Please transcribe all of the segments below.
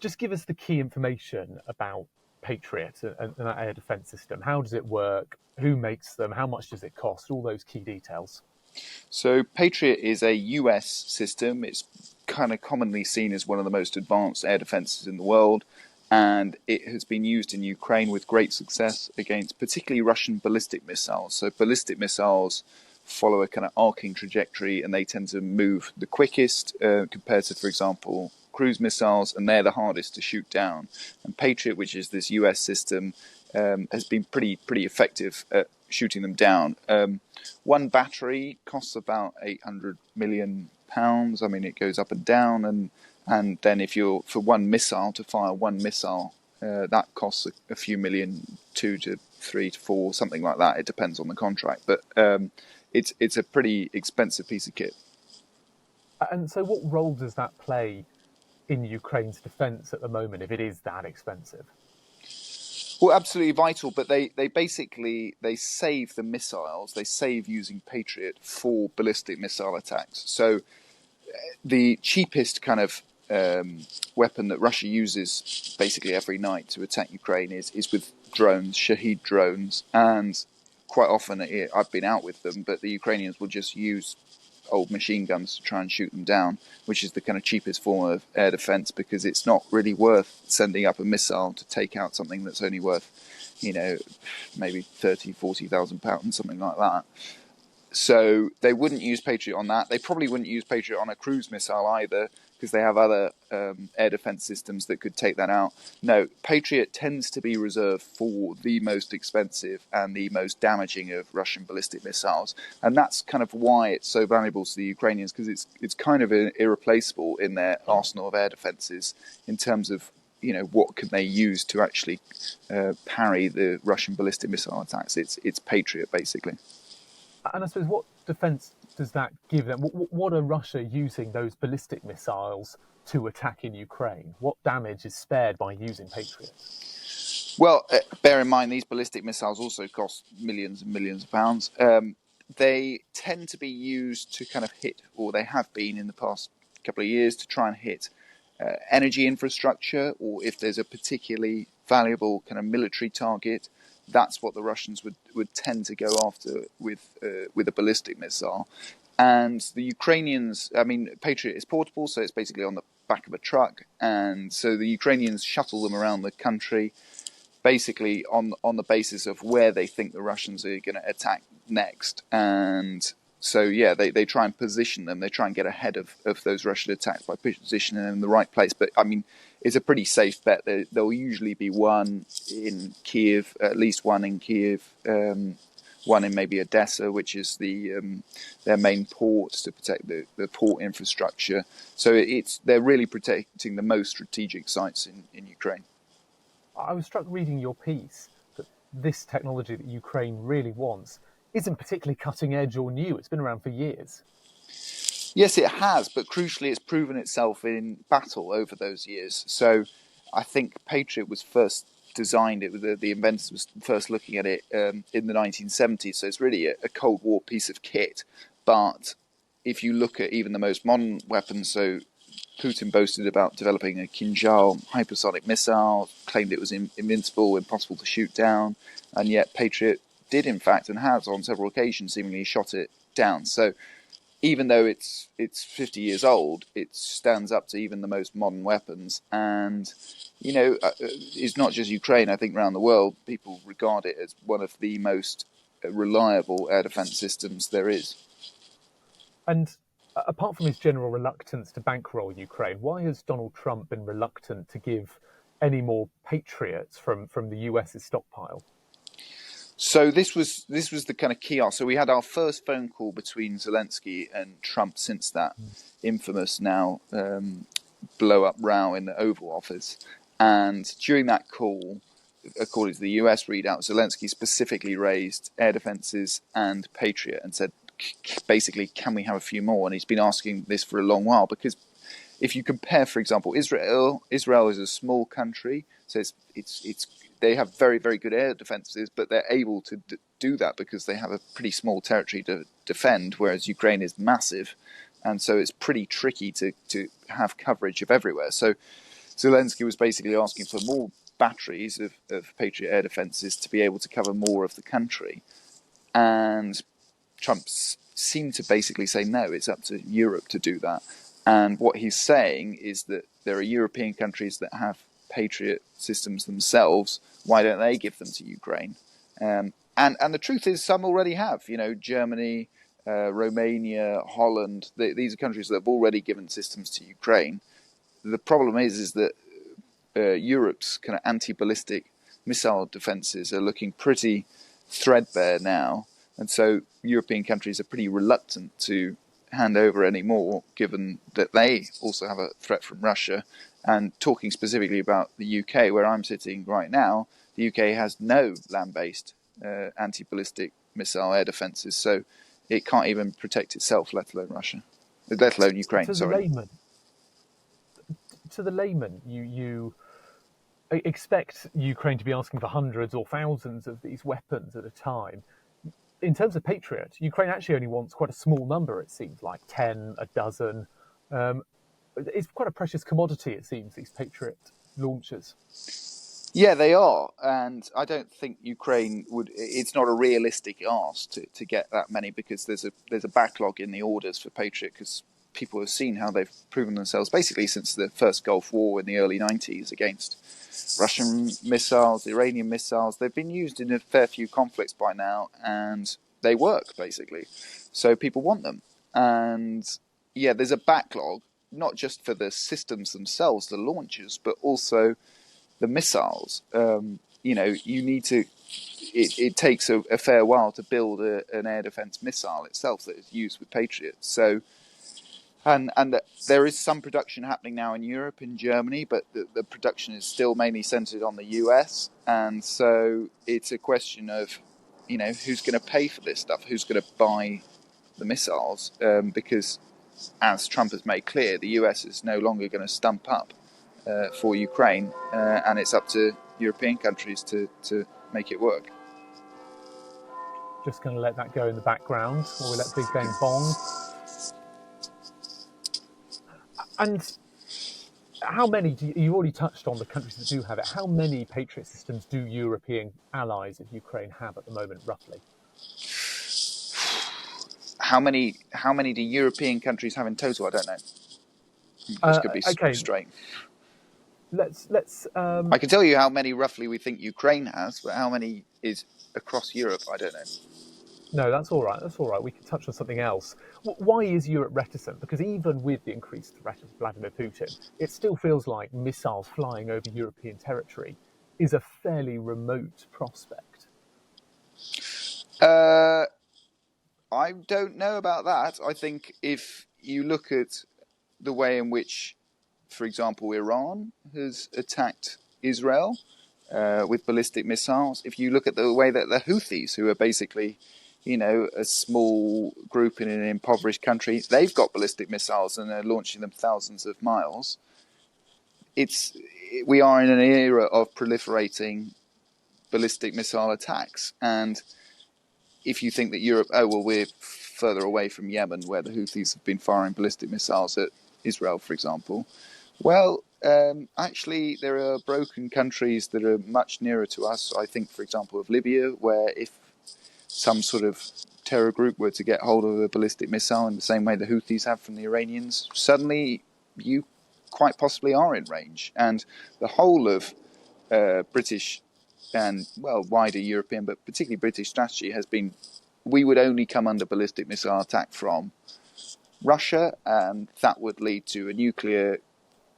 just give us the key information about Patriot and that air defence system. How does it work? Who makes them? How much does it cost? All those key details. So Patriot is a US system. It's kind of commonly seen as one of the most advanced air defences in the world, and it has been used in Ukraine with great success against particularly Russian ballistic missiles. So ballistic missiles follow a kind of arcing trajectory, and they tend to move the quickest compared to, for example, cruise missiles, and they're the hardest to shoot down. And Patriot, which is this US system, has been pretty effective at shooting them down. One battery costs about £800 million. I mean, it goes up and down, and then if you're for one missile to fire one missile, that costs a few million, 2 to 3 to 4, something like that. It depends on the contract, but it's a pretty expensive piece of kit. And so, what role does that play in Ukraine's defence at the moment, if it is that expensive? Well, absolutely vital, but they basically save the missiles. They save using Patriot for ballistic missile attacks. So the cheapest kind of weapon that Russia uses basically every night to attack Ukraine is with drones, Shahed drones, and quite often I've been out with them, but the Ukrainians will just use old machine guns to try and shoot them down, which is the kind of cheapest form of air defence, because it's not really worth sending up a missile to take out something that's only worth, maybe 30,000, 40,000 pounds, something like that. So they wouldn't use Patriot on that. They probably wouldn't use Patriot on a cruise missile either, because they have other air defence systems that could take that out. No, Patriot tends to be reserved for the most expensive and the most damaging of Russian ballistic missiles. And that's kind of why it's so valuable to the Ukrainians, because it's kind of irreplaceable in their arsenal of air defences in terms of, what can they use to actually parry the Russian ballistic missile attacks. It's Patriot, basically. And I suppose, what defence does that give them? What are Russia using those ballistic missiles to attack in Ukraine? What damage is spared by using Patriot? Well, bear in mind, these ballistic missiles also cost millions and millions of pounds. They tend to be used to kind of hit, or they have been in the past couple of years, to try and hit energy infrastructure, or if there's a particularly valuable kind of military target. That's what the Russians would tend to go after with a ballistic missile. And the Ukrainians, Patriot is portable, so it's basically on the back of a truck. And so the Ukrainians shuttle them around the country, basically on the basis of where they think the Russians are going to attack next. And so, they try and position them. They try and get ahead of those Russian attacks by positioning them in the right place. But, it's a pretty safe bet. There'll usually be one in Kiev, at least one in Kiev, one in maybe Odessa, which is their main port, to protect the port infrastructure. So they're really protecting the most strategic sites in Ukraine. I was struck reading your piece that this technology that Ukraine really wants isn't particularly cutting edge or new. It's been around for years. Yes, it has, but crucially, it's proven itself in battle over those years. So I think Patriot was first designed, the inventors was first looking at it in the 1970s, so it's really a Cold War piece of kit. But if you look at even the most modern weapons, so Putin boasted about developing a Kinzhal hypersonic missile, claimed it was invincible, impossible to shoot down, and yet Patriot did, in fact, and has on several occasions seemingly shot it down. So even though it's 50 years old, it stands up to even the most modern weapons. And, it's not just Ukraine. I think around the world, people regard it as one of the most reliable air defense systems there is. And apart from his general reluctance to bankroll Ukraine, why has Donald Trump been reluctant to give any more Patriots from the US's stockpile? So this was the kind of key. So we had our first phone call between Zelensky and Trump since that infamous now blow-up row in the Oval Office. And during that call, according to the US readout, Zelensky specifically raised air defenses and Patriot and said, basically, can we have a few more? And he's been asking this for a long while, because if you compare, for example, Israel is a small country, so it's they have very, very good air defenses, but they're able to do that because they have a pretty small territory to defend, whereas Ukraine is massive, and so it's pretty tricky to have coverage of everywhere. So Zelensky was basically asking for more batteries of Patriot air defences to be able to cover more of the country. And Trump seemed to basically say, no, it's up to Europe to do that. And what he's saying is that there are European countries that have Patriot systems themselves. Why don't they give them to Ukraine? And the truth is, some already have. Germany, Romania, Holland. These are countries that have already given systems to Ukraine. The problem is that Europe's kind of anti-ballistic missile defences are looking pretty threadbare now, and so European countries are pretty reluctant to hand over any more, given that they also have a threat from Russia. And talking specifically about the UK, where I'm sitting right now, the UK has no land-based anti-ballistic missile air defences, so it can't even protect itself, let alone Russia, let alone Ukraine. To the layman, you expect Ukraine to be asking for hundreds or thousands of these weapons at a time. In terms of Patriot, Ukraine actually only wants quite a small number, it seems, like 10, a dozen. It's quite a precious commodity, it seems, these Patriot launchers. Yeah, they are. And I don't think Ukraine would... It's not a realistic ask to get that many, because there's a backlog in the orders for Patriot, because people have seen how they've proven themselves basically since the first Gulf War in the early 90s against Russian missiles, Iranian missiles. They've been used in a fair few conflicts by now, and they work, basically. So people want them. And yeah, there's a backlog, not just for the systems themselves, the launchers, but also the missiles. You need to... It takes a fair while to build an air defense missile itself that is used with Patriot. So... And there is some production happening now in Europe, in Germany, but the production is still mainly centered on the US. And so it's a question of, who's going to pay for this stuff? Who's going to buy the missiles? Because, as Trump has made clear, the US is no longer going to stump up for Ukraine. And it's up to European countries to make it work. Just going to let that go in the background while we let Big Bang Bong. And how many, you already touched on the countries that do have it, how many Patriot systems do European allies of Ukraine have at the moment, roughly? How many do European countries have in total? I don't know. This could be straight. Let's. I can tell you how many roughly we think Ukraine has, but how many is across Europe, I don't know. No, that's all right. That's all right. We can touch on something else. Why is Europe reticent? Because even with the increased threat of Vladimir Putin, it still feels like missiles flying over European territory is a fairly remote prospect. I don't know about that. I think if you look at the way in which, for example, Iran has attacked Israel with ballistic missiles, if you look at the way that the Houthis, who are basically, a small group in an impoverished country, they've got ballistic missiles and they're launching them thousands of miles. We are in an era of proliferating ballistic missile attacks. And if you think that Europe, we're further away from Yemen, where the Houthis have been firing ballistic missiles at Israel, for example. Well, actually, there are broken countries that are much nearer to us. I think, for example, of Libya, where if some sort of terror group were to get hold of a ballistic missile in the same way the Houthis have from the Iranians, suddenly you quite possibly are in range. And the whole of British and, wider European, but particularly British strategy has been, we would only come under ballistic missile attack from Russia, and that would lead to a nuclear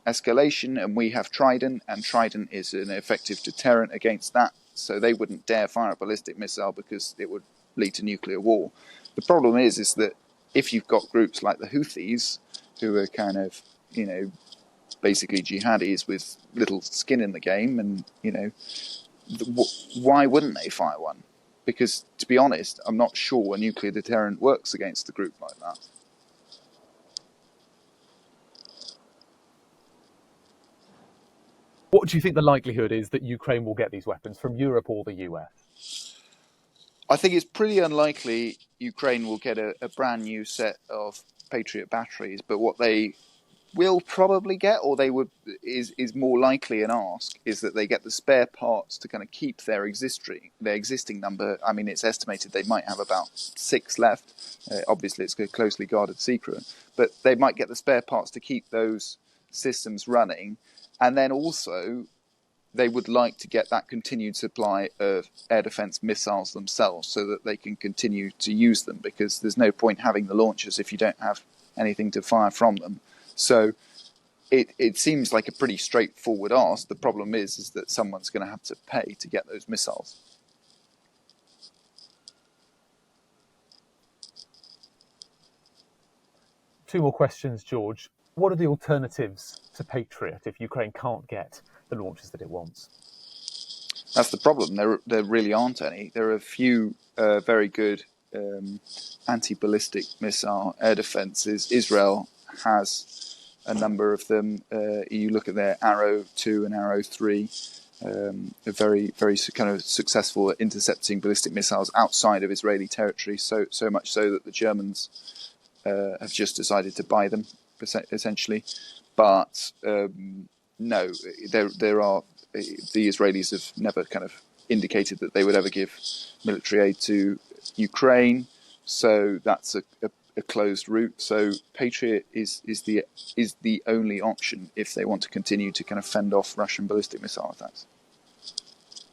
escalation, and we have Trident, and Trident is an effective deterrent against that, so they wouldn't dare fire a ballistic missile because it would lead to nuclear war. The problem is that if you've got groups like the Houthis, who are kind of, basically jihadis with little skin in the game, and, why wouldn't they fire one? Because, to be honest, I'm not sure a nuclear deterrent works against a group like that. What do you think the likelihood is that Ukraine will get these weapons from Europe or the US? I think it's pretty unlikely Ukraine will get a brand new set of Patriot batteries, but what they will probably get, or they would is more likely an ask, is that they get the spare parts to kind of keep their existing number. I mean, it's estimated they might have about 6 left. Obviously, it's a closely guarded secret, but they might get the spare parts to keep those systems running, and then also they would like to get that continued supply of air defense missiles themselves so that they can continue to use them, because there's no point having the launchers if you don't have anything to fire from them. So it seems like a pretty straightforward ask. The problem is that someone's going to have to pay to get those missiles. Two more questions, George. What are the alternatives to Patriot if Ukraine can't get the launchers that it wants? That's the problem. There really aren't any. There are a few very good anti-ballistic missile air defences. Israel has a number of them. You look at their Arrow 2 and Arrow 3, very kind of successful at intercepting ballistic missiles outside of Israeli territory, so much so that the Germans have just decided to buy them, essentially. But no, there are. The Israelis have never kind of indicated that they would ever give military aid to Ukraine, so that's a closed route. So Patriot is the only option if they want to continue to kind of fend off Russian ballistic missile attacks.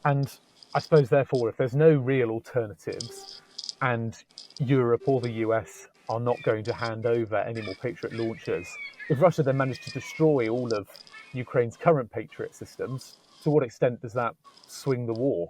And I suppose, therefore, if there's no real alternatives and Europe or the US are not going to hand over any more Patriot launchers, if Russia then managed to destroy all of Ukraine's current Patriot systems, to what extent does that swing the war?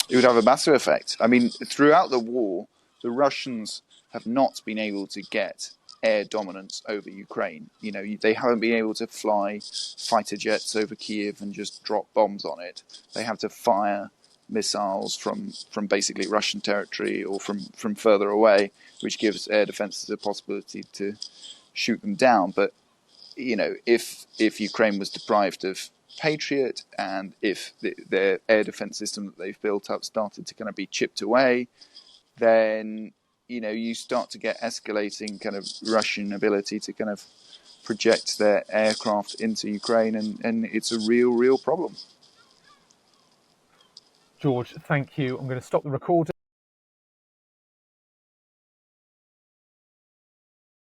It would have a massive effect. I mean, throughout the war, the Russians have not been able to get air dominance over Ukraine. You know, they haven't been able to fly fighter jets over Kiev and just drop bombs on it. They have to fire missiles from basically Russian territory or from further away, which gives air defenses a possibility to shoot them down. But, you know, if Ukraine was deprived of Patriot, and if their air defense system that they've built up started to kind of be chipped away, then, you know, you start to get escalating kind of Russian ability to kind of project their aircraft into Ukraine, and it's a real problem. George, thank you. I'm going to stop the recording.